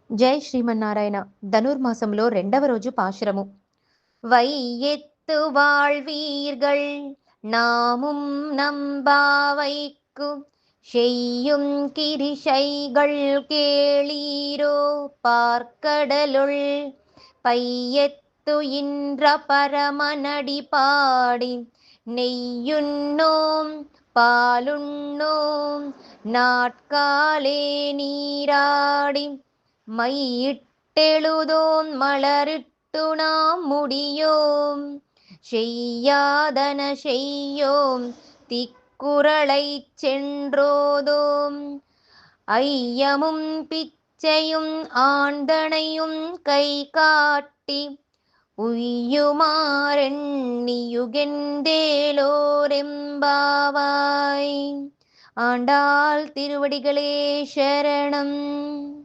జై శ్రీమన్నారాయణ. ధనుర్మాసంలో రెండవ రోజు పాశురము. வையெத்து வாழ்வீர்கள் நாமும் நம்பாவைக்கு செய்யும் கிரிசைகள் கேளீரோ பார்க்கடலுள் பையெத்து இன்ற பரமனடி பாடி நெய்யுண்ணோம் பாலுண்ணோம் நாட்காலே நீராடி மையிட்டெழுதோம் மலரிட்டு நாம் முடியோம் செய்யாதன செய்யோம் திக்குறளைச் சென்றோதோம் ஐயமும் பிச்சையும் ஆண்டனையும் கை காட்டி உய்யுமாறெண்ணியுகெந்தேலோரெம்பாவாய். ஆண்டாள் திருவடிகளே சரணம்.